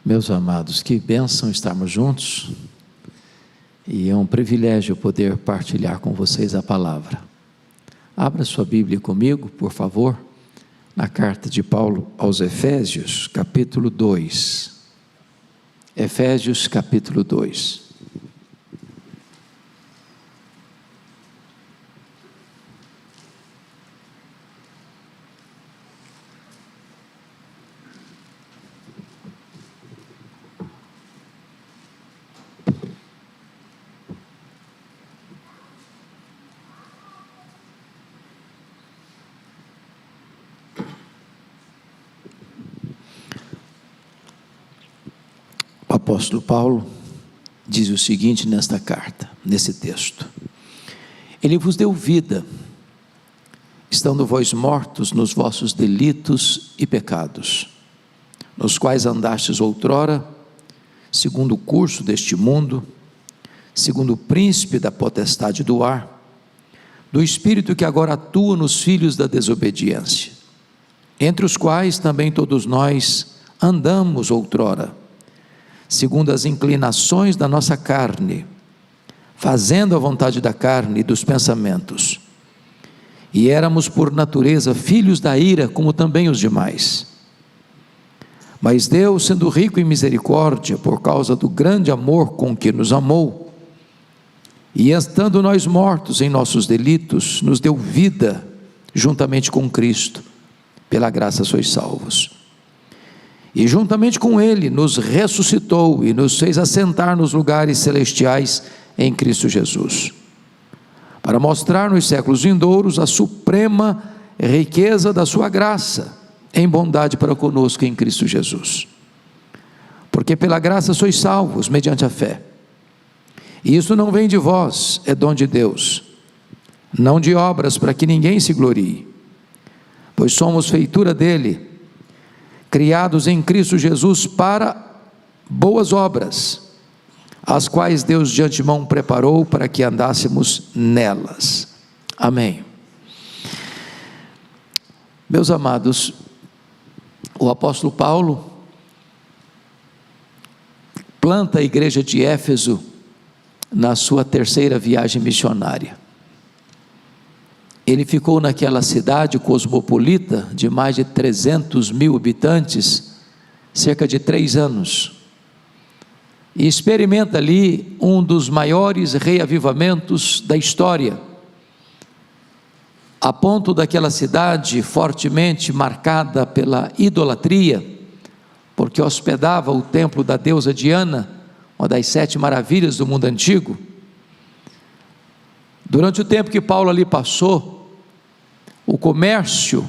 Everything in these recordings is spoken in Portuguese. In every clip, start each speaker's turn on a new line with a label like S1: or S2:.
S1: Meus amados, que bênção estarmos juntos, e é um privilégio poder partilhar com vocês a palavra. Abra sua Bíblia comigo, por favor, na carta de Paulo aos Efésios, capítulo 2. Efésios, capítulo 2. O apóstolo Paulo diz o seguinte nesta carta, nesse texto: Ele vos deu vida, estando vós mortos nos vossos delitos e pecados, nos quais andastes outrora, segundo o curso deste mundo, segundo o príncipe da potestade do ar, do espírito que agora atua nos filhos da desobediência, entre os quais também todos nós andamos outrora, segundo as inclinações da nossa carne, fazendo a vontade da carne e dos pensamentos, e éramos por natureza filhos da ira, como também os demais. Mas Deus, sendo rico em misericórdia, por causa do grande amor com que nos amou, e estando nós mortos em nossos delitos, nos deu vida juntamente com Cristo, pela graça sois salvos. E juntamente com Ele nos ressuscitou e nos fez assentar nos lugares celestiais em Cristo Jesus, para mostrar nos séculos vindouros a suprema riqueza da sua graça, em bondade para conosco em Cristo Jesus. Porque pela graça sois salvos, mediante a fé. E isso não vem de vós, é dom de Deus, não de obras, para que ninguém se glorie, pois somos feitura dele, criados em Cristo Jesus para boas obras, as quais Deus de antemão preparou para que andássemos nelas. Amém. Meus amados, o apóstolo Paulo planta a igreja de Éfeso na sua terceira viagem missionária. Ele ficou naquela cidade cosmopolita de mais de 300 mil habitantes, cerca de 3 anos, e experimenta ali um dos maiores reavivamentos da história, a ponto daquela cidade fortemente marcada pela idolatria, porque hospedava o templo da deusa Diana, uma das 7 maravilhas do mundo antigo. Durante o tempo que Paulo ali passou, o comércio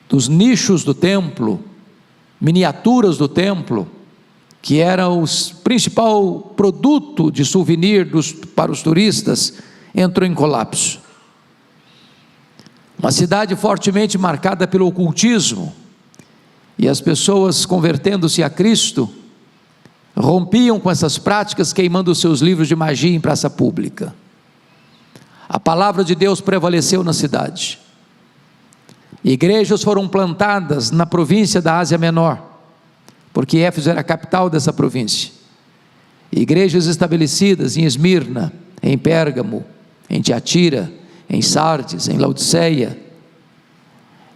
S1: dos nichos do templo, miniaturas do templo, que era o principal produto de souvenir para os turistas, entrou em colapso. Uma cidade fortemente marcada pelo ocultismo, e as pessoas, convertendo-se a Cristo, rompiam com essas práticas, queimando os seus livros de magia em praça pública. A palavra de Deus prevaleceu na cidade. Igrejas foram plantadas na província da Ásia Menor, porque Éfeso era a capital dessa província. Igrejas estabelecidas em Esmirna, em Pérgamo, em Tiatira, em Sardes, em Laodiceia,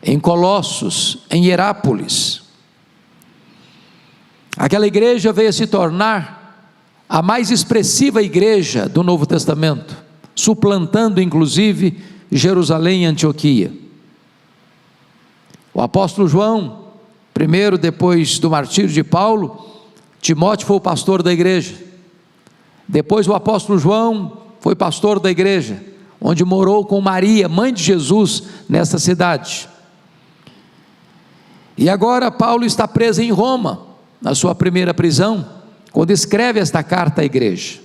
S1: em Colossos, em Hierápolis. Aquela igreja veio a se tornar a mais expressiva igreja do Novo Testamento, suplantando inclusive Jerusalém e Antioquia. O apóstolo João, primeiro depois do martírio de Paulo, Timóteo foi o pastor da igreja. Depois o apóstolo João foi pastor da igreja, onde morou com Maria, mãe de Jesus, nessa cidade. E agora Paulo está preso em Roma, na sua primeira prisão, quando escreve esta carta à igreja.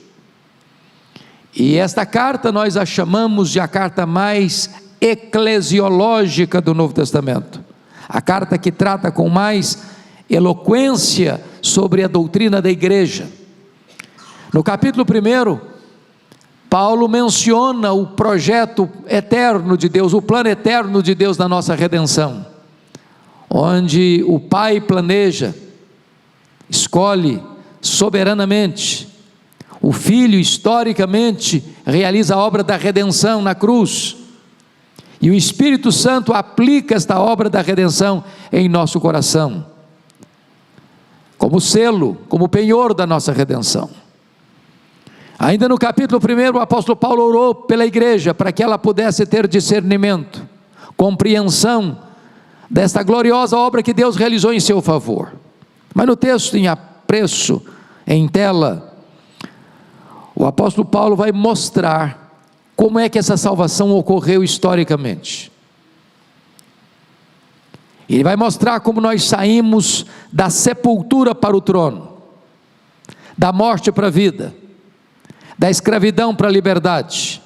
S1: E esta carta nós a chamamos de a carta mais eclesiológica do Novo Testamento, a carta que trata com mais eloquência sobre a doutrina da igreja. No capítulo 1, Paulo menciona o projeto eterno de Deus, o plano eterno de Deus na nossa redenção, onde o Pai planeja escolhe soberanamente. O Filho, historicamente, realiza a obra da redenção na cruz. E o Espírito Santo aplica esta obra da redenção em nosso coração, como selo, como penhor da nossa redenção. Ainda no capítulo 1, o apóstolo Paulo orou pela igreja, para que ela pudesse ter discernimento, compreensão desta gloriosa obra que Deus realizou em seu favor. Mas no texto em apreço, em tela, o apóstolo Paulo vai mostrar como é que essa salvação ocorreu historicamente. Ele vai mostrar como nós saímos da sepultura para o trono, da morte para a vida, da escravidão para a liberdade,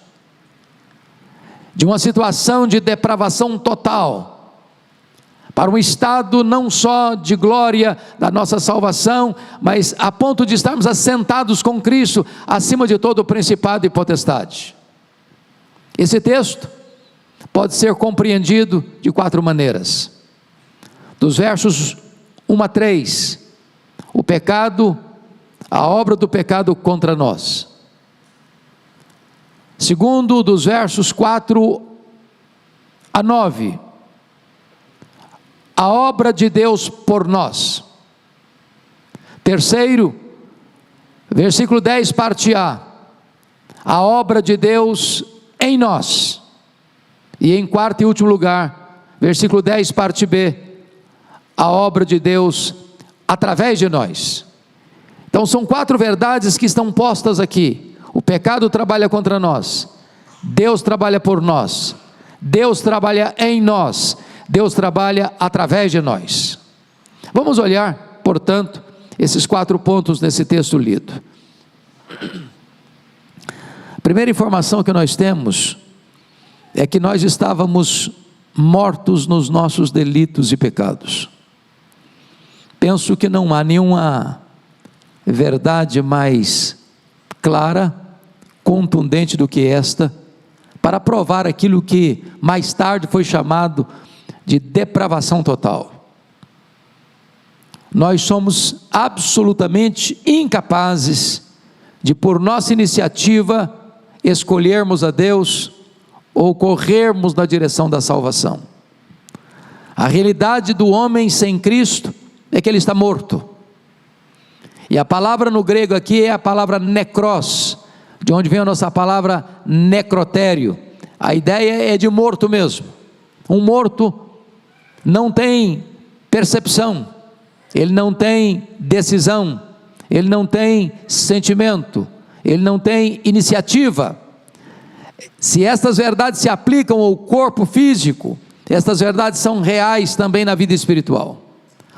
S1: de uma situação de depravação total, para um estado não só de glória da nossa salvação, mas a ponto de estarmos assentados com Cristo, acima de todo o principado e potestade. Esse texto pode ser compreendido de 4 maneiras. Dos versos 1 a 3, o pecado, a obra do pecado contra nós. Segundo, dos versos 4 a 9, a obra de Deus por nós. Terceiro, versículo 10, parte A, a obra de Deus em nós. E em quarto e último lugar, versículo 10, parte B, a obra de Deus através de nós. Então são 4 verdades que estão postas aqui. O pecado trabalha contra nós, Deus trabalha por nós, Deus trabalha em nós, Deus trabalha através de nós. Vamos olhar, portanto, esses 4 pontos nesse texto lido. A primeira informação que nós temos é que nós estávamos mortos nos nossos delitos e pecados. Penso que não há nenhuma verdade mais clara, contundente do que esta, para provar aquilo que mais tarde foi chamado de depravação total. Nós somos absolutamente incapazes de, por nossa iniciativa, escolhermos a Deus ou corrermos na direção da salvação. A realidade do homem sem Cristo é que ele está morto. E a palavra no grego aqui é a palavra necros, de onde vem a nossa palavra necrotério. A ideia é de morto mesmo. Um morto não tem percepção, ele não tem decisão, ele não tem sentimento, ele não tem iniciativa. Se estas verdades se aplicam ao corpo físico, estas verdades são reais também na vida espiritual.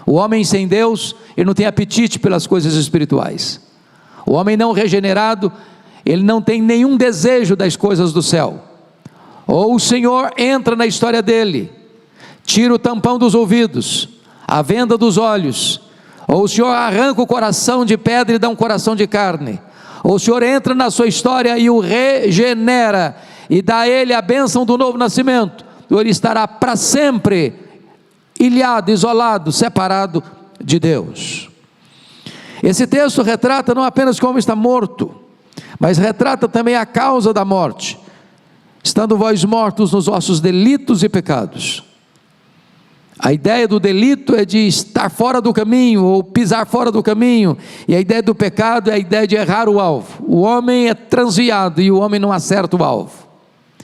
S1: O homem sem Deus, ele não tem apetite pelas coisas espirituais. O homem não regenerado, ele não tem nenhum desejo das coisas do céu. Ou o Senhor entra na história dele, tira o tampão dos ouvidos, a venda dos olhos, ou o Senhor arranca o coração de pedra e dá um coração de carne, ou o Senhor entra na sua história e o regenera, e dá a ele a bênção do novo nascimento, ou ele estará para sempre ilhado, isolado, separado de Deus. Esse texto retrata não apenas como está morto, mas retrata também a causa da morte. Estando vós mortos nos vossos delitos e pecados. A ideia do delito é de estar fora do caminho, ou pisar fora do caminho, e a ideia do pecado é a ideia de errar o alvo. O homem é transviado e o homem não acerta o alvo.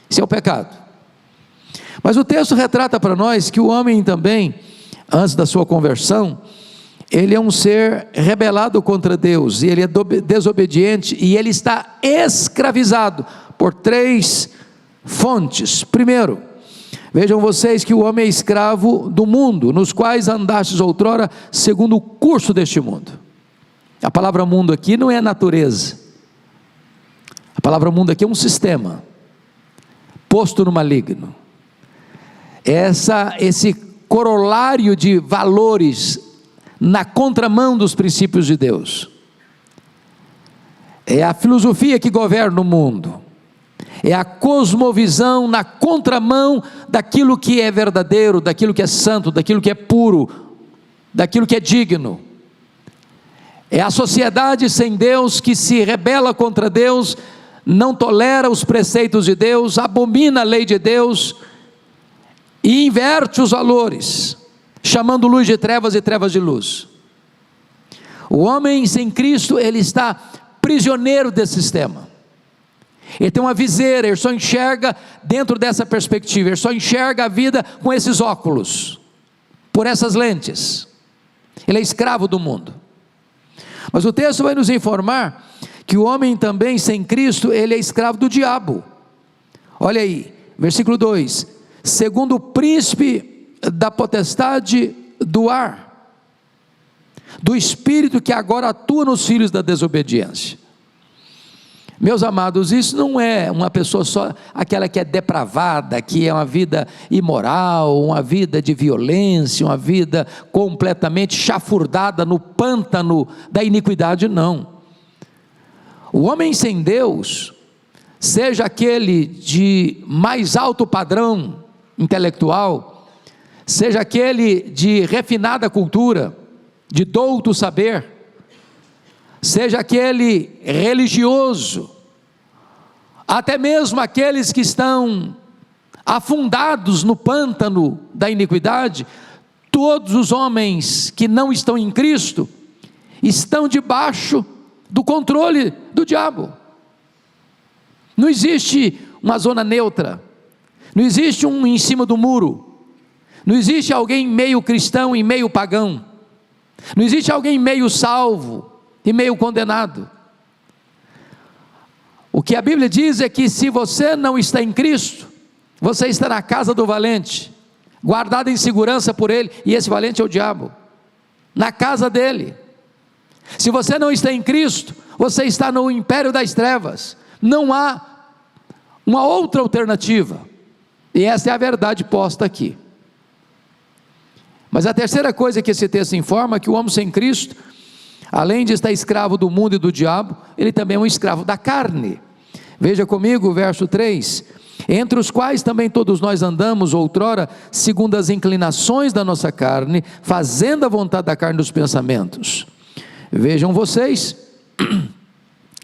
S1: Isso é o pecado. Mas o texto retrata para nós que o homem também, antes da sua conversão, ele é um ser rebelado contra Deus, e ele é desobediente, e ele está escravizado por 3 fontes. Primeiro, vejam vocês que o homem é escravo do mundo, nos quais andastes outrora, segundo o curso deste mundo. A palavra mundo aqui não é natureza, a palavra mundo aqui é um sistema, posto no maligno. Esse corolário de valores na contramão dos princípios de Deus. É a filosofia que governa o mundo. É a cosmovisão na contramão daquilo que é verdadeiro, daquilo que é santo, daquilo que é puro, daquilo que é digno. É a sociedade sem Deus que se rebela contra Deus, não tolera os preceitos de Deus, abomina a lei de Deus e inverte os valores, chamando luz de trevas e trevas de luz. O homem sem Cristo, ele está prisioneiro desse sistema. Ele tem uma viseira, ele só enxerga dentro dessa perspectiva, ele só enxerga a vida com esses óculos, por essas lentes. Ele é escravo do mundo. Mas o texto vai nos informar que o homem também sem Cristo, ele é escravo do diabo. Olha aí, versículo 2: segundo o príncipe da potestade do ar, do espírito que agora atua nos filhos da desobediência. Meus amados, isso não é uma pessoa só, aquela que é depravada, que é uma vida imoral, uma vida de violência, uma vida completamente chafurdada no pântano da iniquidade, não. O homem sem Deus, seja aquele de mais alto padrão intelectual, seja aquele de refinada cultura, de douto saber, seja aquele religioso, até mesmo aqueles que estão afundados no pântano da iniquidade, todos os homens que não estão em Cristo, estão debaixo do controle do diabo. Não existe uma zona neutra, não existe um em cima do muro, não existe alguém meio cristão e meio pagão, não existe alguém meio salvo e meio condenado. O que a Bíblia diz é que se você não está em Cristo, você está na casa do valente, guardado em segurança por ele, e esse valente é o diabo, na casa dele. Se você não está em Cristo, você está no império das trevas, não há uma outra alternativa, e essa é a verdade posta aqui. Mas a terceira coisa que esse texto informa é que o homem sem Cristo, além de estar escravo do mundo e do diabo, ele também é um escravo da carne. Veja comigo o verso 3: entre os quais também todos nós andamos outrora, segundo as inclinações da nossa carne, fazendo a vontade da carne dos pensamentos. Vejam vocês,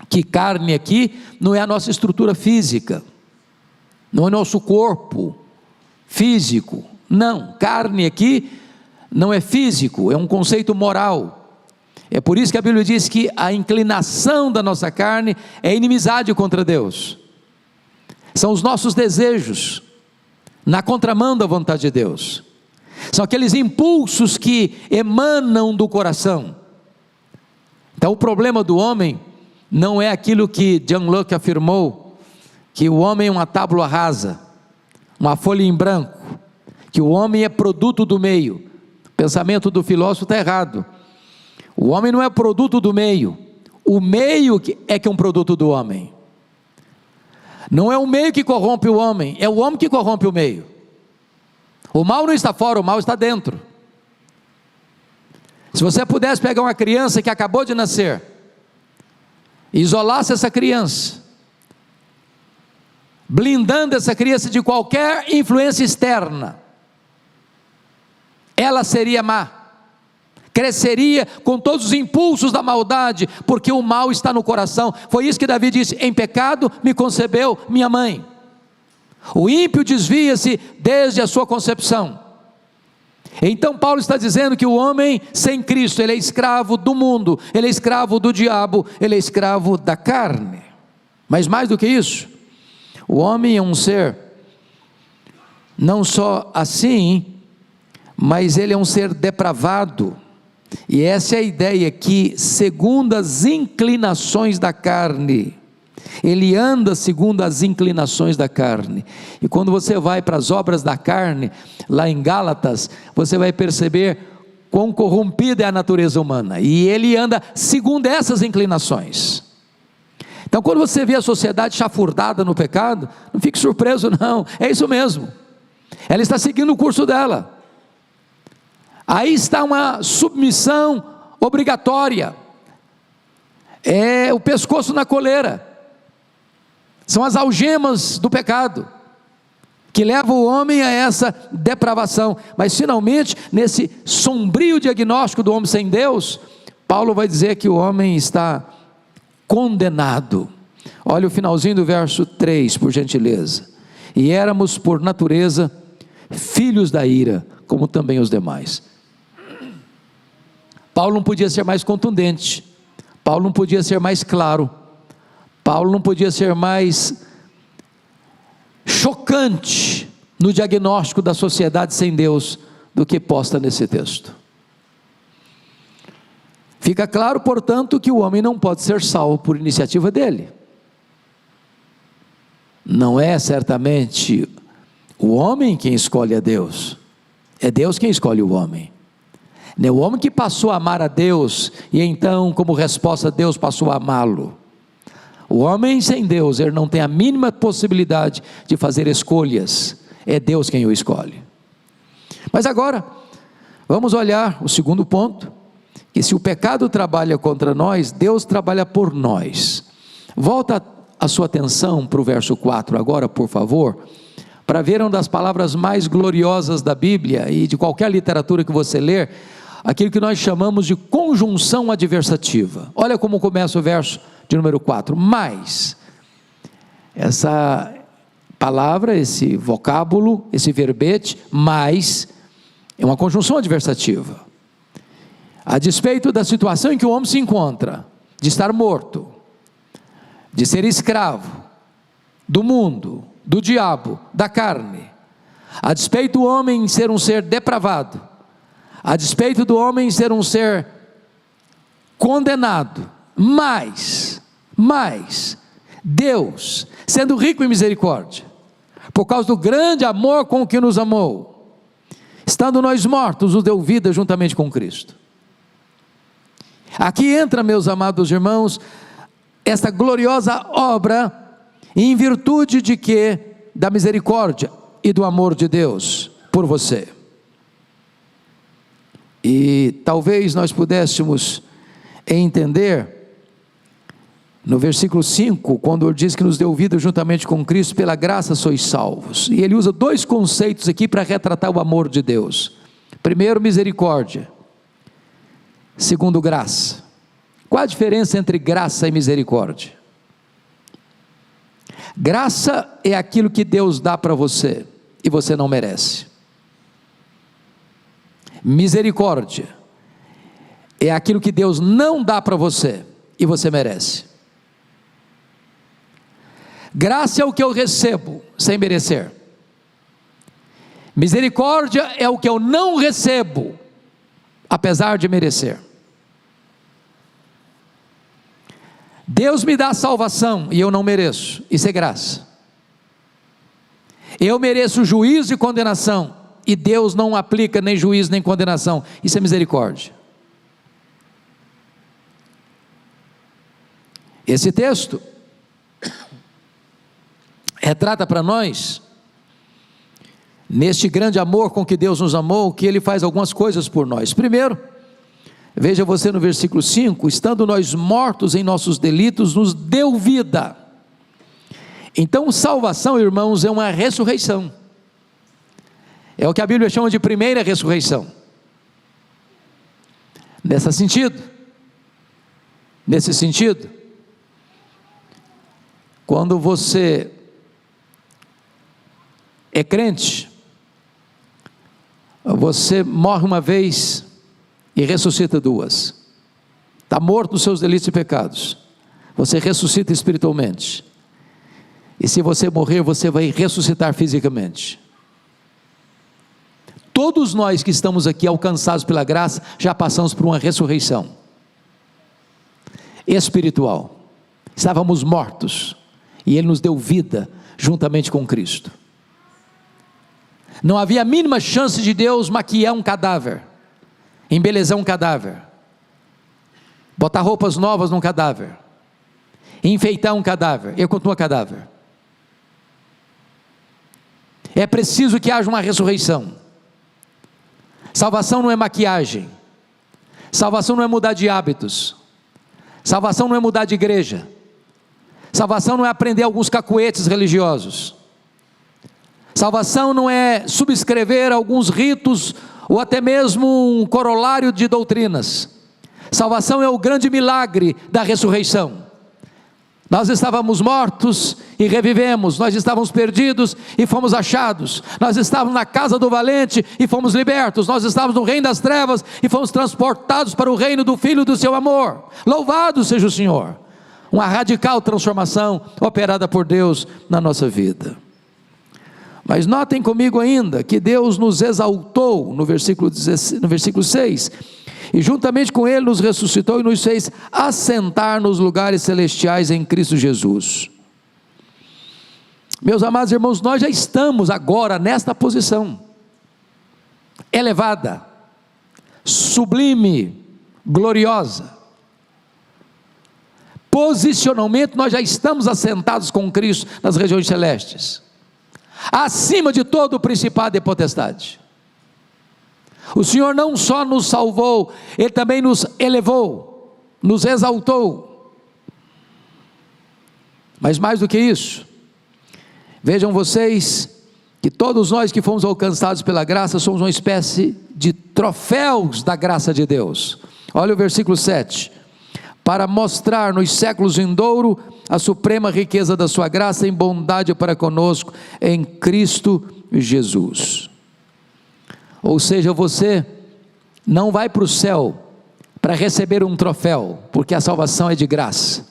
S1: que carne aqui não é a nossa estrutura física, não é nosso corpo físico, não, carne aqui não é físico, é um conceito moral. É por isso que a Bíblia diz que a inclinação da nossa carne é inimizade contra Deus, são os nossos desejos, na contramão da vontade de Deus, são aqueles impulsos que emanam do coração. Então o problema do homem não é aquilo que John Locke afirmou, que o homem é uma tábua rasa, uma folha em branco, que o homem é produto do meio. O pensamento do filósofo está errado. O homem não é produto do meio, o meio é que é um produto do homem. Não é o meio que corrompe o homem, é o homem que corrompe o meio. O mal não está fora, o mal está dentro. Se você pudesse pegar uma criança que acabou de nascer, e isolasse essa criança, blindando essa criança de qualquer influência externa, ela seria má, cresceria com todos os impulsos da maldade, porque o mal está no coração. Foi isso que Davi disse: em pecado me concebeu minha mãe. O ímpio desvia-se desde a sua concepção. Então Paulo está dizendo que o homem sem Cristo, ele é escravo do mundo, ele é escravo do diabo, ele é escravo da carne. Mas mais do que isso, o homem é um ser, não só assim, mas ele é um ser depravado, e essa é a ideia que, segundo as inclinações da carne, ele anda segundo as inclinações da carne. E quando você vai para as obras da carne, lá em Gálatas, você vai perceber quão corrompida é a natureza humana, e ele anda segundo essas inclinações. Então quando você vê a sociedade chafurdada no pecado, não fique surpreso não, é isso mesmo, ela está seguindo o curso dela. Aí está uma submissão obrigatória, é o pescoço na coleira, são as algemas do pecado, que levam o homem a essa depravação. Mas finalmente, nesse sombrio diagnóstico do homem sem Deus, Paulo vai dizer que o homem está condenado. Olha o finalzinho do verso 3, por gentileza. E éramos por natureza filhos da ira, como também os demais. Paulo não podia ser mais contundente, Paulo não podia ser mais claro, Paulo não podia ser mais chocante no diagnóstico da sociedade sem Deus do que posta nesse texto. Fica claro, portanto, que o homem não pode ser salvo por iniciativa dele. Não é certamente o homem quem escolhe a Deus, é Deus quem escolhe o homem. Não é o homem que passou a amar a Deus e então, como resposta, Deus passou a amá-lo. O homem sem Deus, ele não tem a mínima possibilidade de fazer escolhas, é Deus quem o escolhe. Mas agora, vamos olhar o segundo ponto, que se o pecado trabalha contra nós, Deus trabalha por nós. Volta a sua atenção para o verso 4 agora, por favor, para ver uma das palavras mais gloriosas da Bíblia e de qualquer literatura que você ler, aquilo que nós chamamos de conjunção adversativa. Olha como começa o verso de número 4, mas, essa palavra, esse vocábulo, esse verbete, mas, é uma conjunção adversativa. A despeito da situação em que o homem se encontra, de estar morto, de ser escravo do mundo, do diabo, da carne, a despeito do homem ser um ser depravado, a despeito do homem ser um ser condenado, mas, Deus, sendo rico em misericórdia, por causa do grande amor com que nos amou, estando nós mortos, nos deu vida juntamente com Cristo. Aqui entra, meus amados irmãos, esta gloriosa obra, em virtude de que? Da misericórdia e do amor de Deus por você. E talvez nós pudéssemos entender, no versículo 5, quando ele diz que nos deu vida juntamente com Cristo, pela graça sois salvos, e ele usa dois conceitos aqui para retratar o amor de Deus. Primeiro, misericórdia. Segundo, graça. Qual a diferença entre graça e misericórdia? Graça é aquilo que Deus dá para você, e você não merece. Misericórdia é aquilo que Deus não dá para você, e você merece. Graça é o que eu recebo, sem merecer. Misericórdia é o que eu não recebo, apesar de merecer. Deus me dá salvação e eu não mereço, isso é graça. Eu mereço juízo e condenação, e Deus não aplica nem juízo nem condenação, isso é misericórdia. Esse texto retrata para nós, neste grande amor com que Deus nos amou, que Ele faz algumas coisas por nós. Primeiro, veja você no versículo 5, estando nós mortos em nossos delitos, nos deu vida. Então salvação, irmãos, é uma ressurreição, é o que a Bíblia chama de primeira ressurreição. Nesse sentido, quando você é crente, você morre uma vez e ressuscita duas. Está morto nos seus delitos e pecados, você ressuscita espiritualmente, e se você morrer, você vai ressuscitar fisicamente. Todos nós que estamos aqui alcançados pela graça, já passamos por uma ressurreição espiritual. Estávamos mortos, e Ele nos deu vida, juntamente com Cristo. Não havia a mínima chance de Deus maquiar um cadáver, embelezar um cadáver, botar roupas novas num cadáver, enfeitar um cadáver. Ele continua cadáver. É preciso que haja uma ressurreição. Salvação não é maquiagem, salvação não é mudar de hábitos, salvação não é mudar de igreja, salvação não é aprender alguns cacuetes religiosos, salvação não é subscrever alguns ritos, ou até mesmo um corolário de doutrinas. Salvação é o grande milagre da ressurreição. Nós estávamos mortos e revivemos, nós estávamos perdidos e fomos achados, nós estávamos na casa do valente e fomos libertos, nós estávamos no reino das trevas e fomos transportados para o reino do Filho do seu amor. Louvado seja o Senhor! Uma radical transformação operada por Deus na nossa vida. Mas notem comigo ainda que Deus nos exaltou no versículo 6, e juntamente com Ele nos ressuscitou e nos fez assentar nos lugares celestiais em Cristo Jesus. Meus amados irmãos, nós já estamos agora nesta posição elevada, sublime, gloriosa. Posicionalmente nós já estamos assentados com Cristo nas regiões celestes, acima de todo o principado e potestade. O Senhor não só nos salvou, Ele também nos elevou, nos exaltou. Mas mais do que isso, vejam vocês, que todos nós que fomos alcançados pela graça, somos uma espécie de troféus da graça de Deus. Olha o versículo 7, para mostrar nos séculos vindouro a suprema riqueza da sua graça em bondade para conosco, em Cristo Jesus. Ou seja, você não vai para o céu para receber um troféu, porque a salvação é de graça,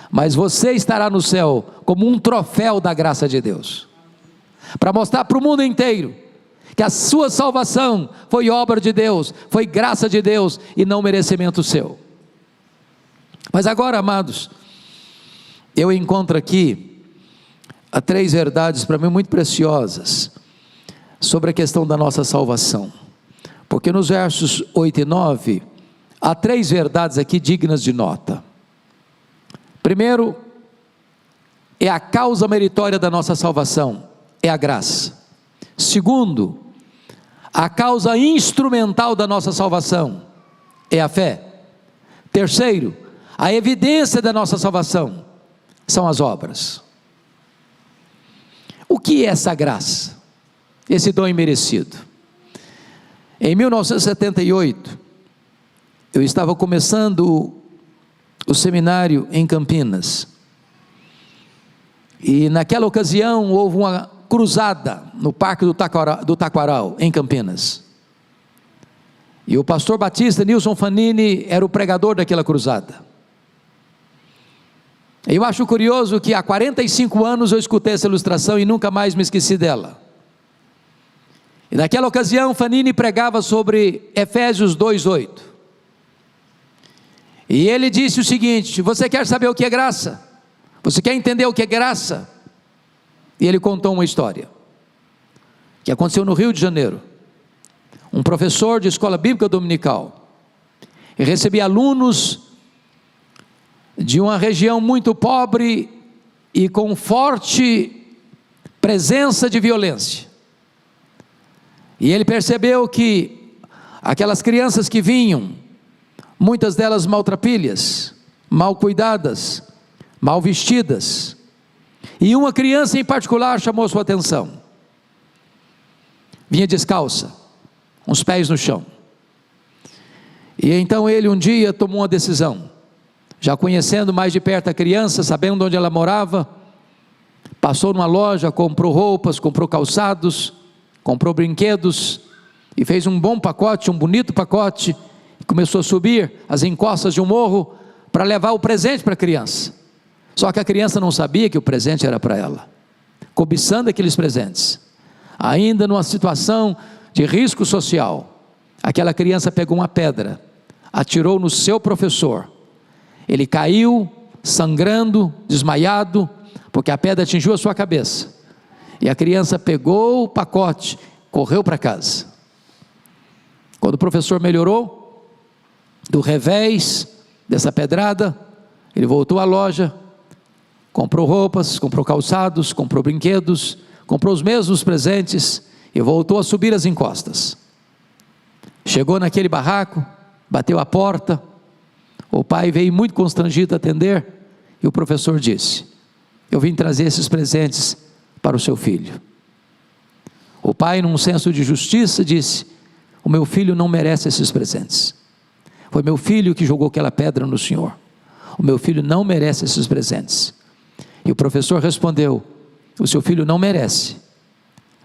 S1: mas você estará no céu como um troféu da graça de Deus, para mostrar para o mundo inteiro que a sua salvação foi obra de Deus, foi graça de Deus e não merecimento seu. Mas agora, amados, eu encontro aqui três verdades para mim muito preciosas sobre a questão da nossa salvação, porque nos versos 8 e 9, há três verdades aqui dignas de nota. Primeiro, é a causa meritória da nossa salvação, é a graça. Segundo, a causa instrumental da nossa salvação, é a fé. Terceiro, a evidência da nossa salvação, são as obras. O que é essa graça? Esse dom imerecido. Em 1978, eu estava começando o seminário em Campinas, e naquela ocasião houve uma cruzada no Parque do Taquaral, em Campinas, e o pastor batista Nilson Fanini era o pregador daquela cruzada. Eu acho curioso que há 45 anos eu escutei essa ilustração e nunca mais me esqueci dela. E naquela ocasião Fanini pregava sobre Efésios 2:8, e ele disse o seguinte: você quer saber o que é graça? Você quer entender o que é graça? E ele contou uma história que aconteceu no Rio de Janeiro. Um professor de escola bíblica dominical, e recebia alunos de uma região muito pobre e com forte presença de violência. E ele percebeu que aquelas crianças que vinham, muitas delas maltrapilhas, mal cuidadas, mal vestidas, e uma criança em particular chamou sua atenção. Vinha descalça, com os pés no chão. E então ele um dia tomou uma decisão, já conhecendo mais de perto a criança, sabendo onde ela morava, passou numa loja, comprou roupas, comprou calçados, comprou brinquedos, e fez um bom pacote, um bonito pacote, e começou a subir as encostas de um morro, para levar o presente para a criança. Só que a criança não sabia que o presente era para ela, cobiçando aqueles presentes, ainda numa situação de risco social. Aquela criança pegou uma pedra, atirou no seu professor, ele caiu, sangrando, desmaiado, porque a pedra atingiu a sua cabeça, e a criança pegou o pacote, correu para casa. Quando o professor melhorou do revés dessa pedrada, ele voltou à loja, comprou roupas, comprou calçados, comprou brinquedos, comprou os mesmos presentes, e voltou a subir as encostas. Chegou naquele barraco, bateu a porta, o pai veio muito constrangido atender, e o professor disse: eu vim trazer esses presentes para o seu filho. O pai, num senso de justiça, disse: o meu filho não merece esses presentes, Foi meu filho que jogou aquela pedra no senhor. O meu filho não merece esses presentes. E o professor respondeu: o seu filho não merece,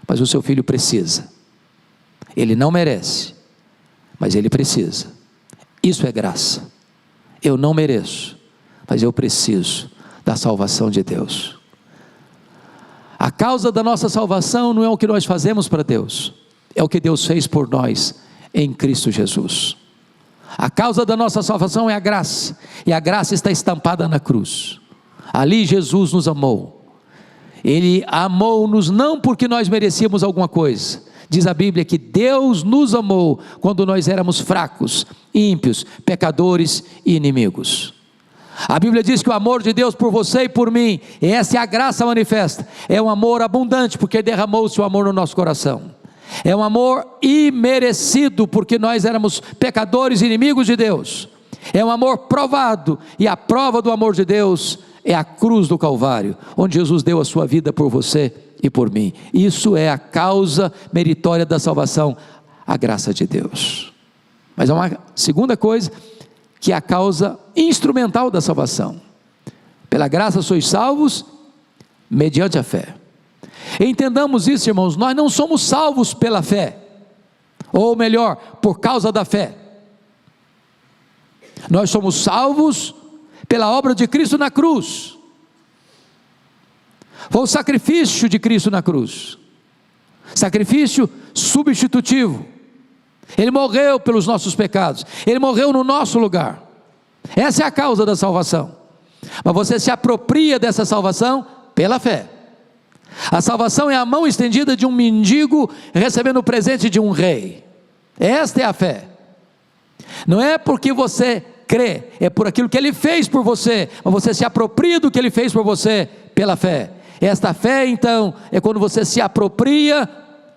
S1: mas o seu filho precisa. Ele não merece, mas ele precisa. Isso é graça. Eu não mereço, mas eu preciso da salvação de Deus. A causa da nossa salvação não é o que nós fazemos para Deus, é o que Deus fez por nós em Cristo Jesus. A causa da nossa salvação é a graça, e a graça está estampada na cruz. Ali Jesus nos amou. Ele amou-nos não porque nós merecíamos alguma coisa. Diz a Bíblia que Deus nos amou quando nós éramos fracos, ímpios, pecadores e inimigos. A Bíblia diz que o amor de Deus por você e por mim, e essa é a graça manifesta, é um amor abundante, porque derramou o seu amor no nosso coração. É um amor imerecido, porque nós éramos pecadores e inimigos de Deus. É um amor provado, e a prova do amor de Deus é a cruz do Calvário, onde Jesus deu a sua vida por você e por mim. Isso é a causa meritória da salvação, a graça de Deus. Mas há uma segunda coisa, que é a causa instrumental da salvação. Pela graça sois salvos, mediante a fé. Entendamos isso, irmãos, nós não somos salvos pela fé, ou melhor, por causa da fé. Nós somos salvos pela obra de Cristo na cruz. Foi o sacrifício de Cristo na cruz, sacrifício substitutivo. Ele morreu pelos nossos pecados, Ele morreu no nosso lugar. Essa é a causa da salvação. Mas você se apropria dessa salvação pela fé. A salvação é a mão estendida de um mendigo recebendo o presente de um rei. Esta é a fé. Não é porque você crê, é por aquilo que Ele fez por você, mas você se apropria do que Ele fez por você pela fé. Esta fé então é quando você se apropria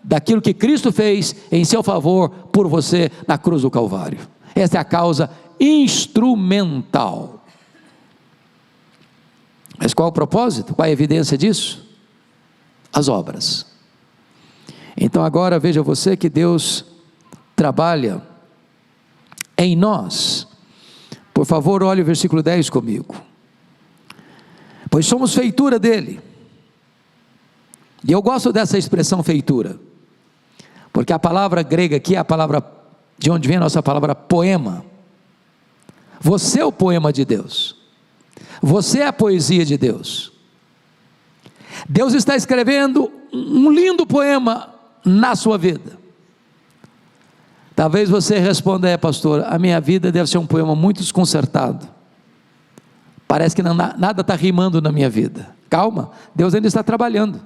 S1: daquilo que Cristo fez em seu favor por você na cruz do Calvário. Esta é a causa instrumental. Mas qual o propósito? Qual a evidência disso? As obras. Então agora veja você que Deus trabalha em nós. Por favor, olhe o versículo 10 comigo. Pois somos feitura dele. E eu gosto dessa expressão feitura, porque a palavra grega aqui é a palavra, de onde vem a nossa palavra poema. Você é o poema de Deus. Você é a poesia de Deus. Deus está escrevendo um lindo poema na sua vida. Talvez você responda: pastor, a minha vida deve ser um poema muito desconcertado. Parece que nada está rimando na minha vida. Calma, Deus ainda está trabalhando.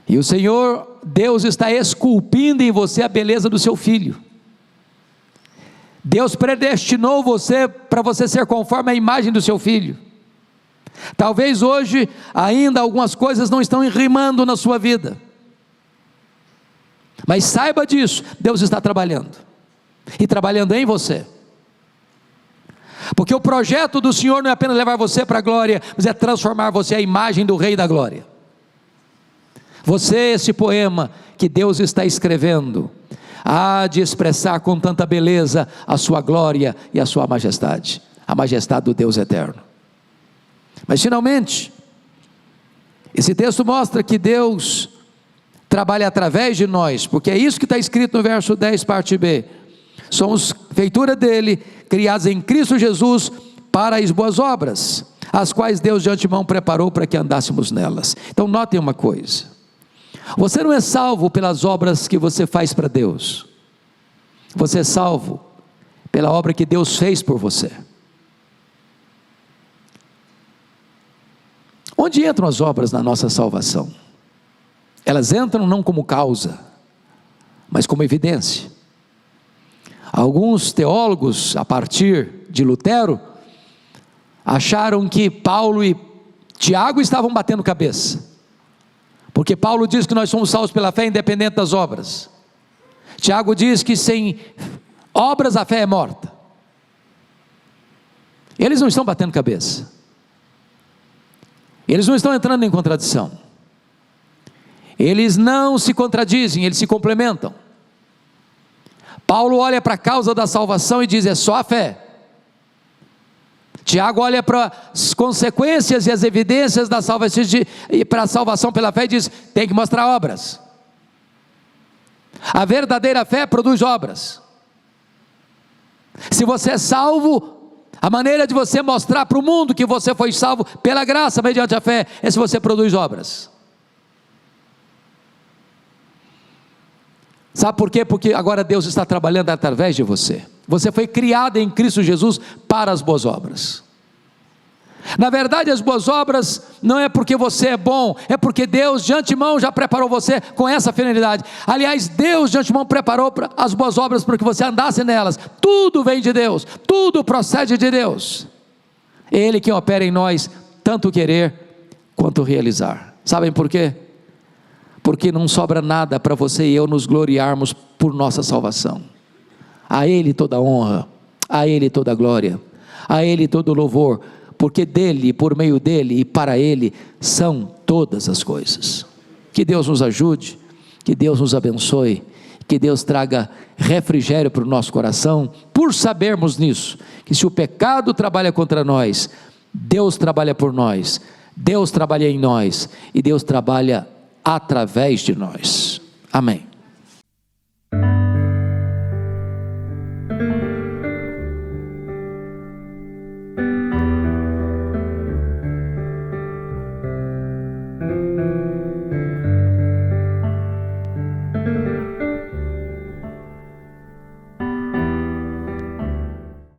S1: E o Senhor, Deus está esculpindo em você a beleza do seu filho. Deus predestinou você para você ser conforme a imagem do seu filho. Talvez hoje ainda algumas coisas não estão rimando na sua vida, mas saiba disso, Deus está trabalhando, e trabalhando em você, porque o projeto do Senhor não é apenas levar você para a glória, mas é transformar você à imagem do Rei da Glória. Você é esse poema que Deus está escrevendo, há de expressar com tanta beleza a sua glória e a sua majestade, a majestade do Deus eterno. Mas finalmente, esse texto mostra que Deus trabalha através de nós, porque é isso que está escrito no verso 10, parte B. Somos feitura dele, criados em Cristo Jesus para as boas obras, as quais Deus de antemão preparou para que andássemos nelas. Então notem uma coisa: você não é salvo pelas obras que você faz para Deus, você é salvo pela obra que Deus fez por você. Onde entram as obras na nossa salvação? Elas entram não como causa, mas como evidência. Alguns teólogos, a partir de Lutero, acharam que Paulo e Tiago estavam batendo cabeça, porque Paulo diz que nós somos salvos pela fé independente das obras. Tiago diz que sem obras a fé é morta. Eles não estão batendo cabeça, eles não estão entrando em contradição, eles não se contradizem, eles se complementam. Paulo olha para a causa da salvação e diz: é só a fé. Tiago olha para as consequências e as evidências da salvação, e para a salvação pela fé, e diz: tem que mostrar obras. A verdadeira fé produz obras. Se você é salvo, a maneira de você mostrar para o mundo que você foi salvo pela graça, mediante a fé, é se você produz obras. Sabe por quê? Porque agora Deus está trabalhando através de você. Você foi criado em Cristo Jesus para as boas obras. Na verdade, as boas obras não é porque você é bom, é porque Deus de antemão já preparou você com essa finalidade. Aliás, Deus de antemão preparou as boas obras para que você andasse nelas. Tudo vem de Deus, tudo procede de Deus. É Ele quem opera em nós, tanto querer quanto realizar. Sabem por quê? Porque não sobra nada para você e eu nos gloriarmos por nossa salvação. A Ele toda honra, a Ele toda glória, a Ele todo louvor, porque dEle, por meio dEle e para Ele são todas as coisas. Que Deus nos ajude, que Deus nos abençoe, que Deus traga refrigério para o nosso coração, por sabermos nisso, que se o pecado trabalha contra nós, Deus trabalha por nós, Deus trabalha em nós, e Deus trabalha através de nós. Amém.